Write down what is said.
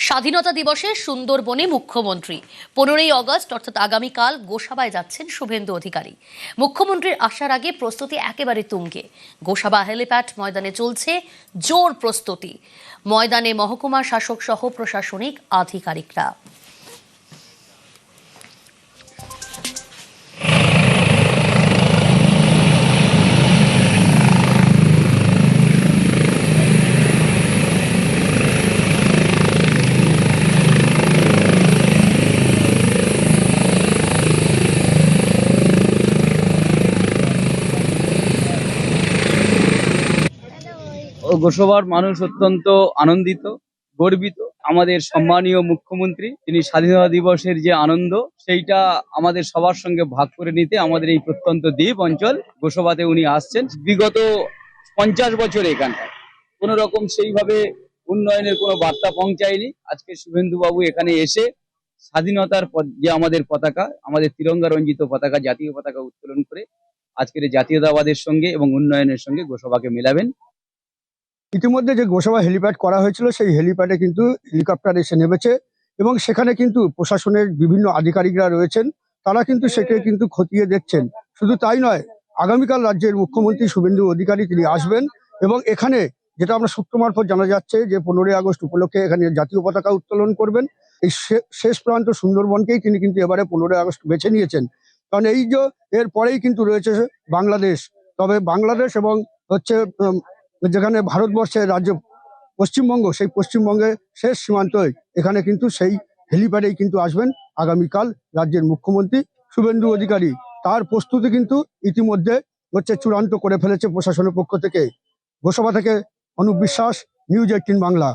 স্বাধীনতা দিবসে সুন্দরবনে মুখ্যমন্ত্রী 15ই আগস্ট অর্থাৎ আগামীকাল গোসাবায় যাচ্ছেন শুভেন্দু অধিকারী। মুখ্যমন্ত্রীর আসার আগে প্রস্তুতি একেবারে তুঙ্গে। গোসাবা হেলিপ্যাড ময়দানে চলছে জোর প্রস্তুতি। ময়দানে মহকুমা শাসক সহ প্রশাসনিক আধিকারিকরা। গোসাবার মানুষ অত্যন্ত আনন্দিত, গর্বিত। আমাদের সম্মানীয় মুখ্যমন্ত্রী তিনি স্বাধীনতা দিবসের যে আনন্দ সেইটা আমাদের সবার সঙ্গে ভাগ করে নিতে আমাদের এই প্রত্যন্ত দ্বীপ অঞ্চল গোসাবাতে উনি আসছেন। বিগত 50 বছর এখানটায় কোন রকম সেইভাবে উন্নয়নের কোনো বার্তা পৌঁছায়নি। আজকে শুভেন্দু বাবু এখানে এসে স্বাধীনতার যে আমাদের পতাকা, আমাদের তিরঙ্গা রঞ্জিত পতাকা, জাতীয় পতাকা উত্তোলন করে আজকের জাতীয়তাবাদের সঙ্গে এবং উন্নয়নের সঙ্গে গোসাবাকে মেলাবেন। ইতিমধ্যে যে গোসাবা হেলিপ্যাড করা হয়েছিল সেই হেলিপ্যাডে কিন্তু হেলিকপ্টার এসে নেমেছে এবং সেখানে কিন্তু প্রশাসনের বিভিন্ন আধিকারিকরা রয়েছেন, তারা কিন্তু সেটা কিন্তু খতিয়ে দেখছেন। শুধু তাই নয়, আগামীকাল রাজ্যের মুখ্যমন্ত্রী শুভেন্দু অধিকারী তিনি আসবেন এবং এখানে যেটা আমরা সূত্র মারফত জানা যাচ্ছে যে 15ই আগস্ট উপলক্ষে এখানে জাতীয় পতাকা উত্তোলন করবেন। এই শেষ প্রান্ত সুন্দরবনকেই তিনি কিন্তু এবারে 15ই আগস্ট বেছে নিয়েছেন, কারণ এই যে এর পরেই কিন্তু রয়েছে বাংলাদেশ। তবে বাংলাদেশ এবং হচ্ছে যেখানে ভারতবর্ষের রাজ্য পশ্চিমবঙ্গ, সেই পশ্চিমবঙ্গের শেষ সীমান্তই এখানে কিন্তু সেই হেলিপ্যাডেই কিন্তু আসবেন আগামীকাল রাজ্যের মুখ্যমন্ত্রী শুভেন্দু অধিকারী। তার প্রস্তুতি কিন্তু ইতিমধ্যে চূড়ান্ত করে ফেলেছে প্রশাসনের পক্ষ থেকে। গোসাবা থেকে অনুপ বিশ্বাস, নিউজ 18 বাংলা।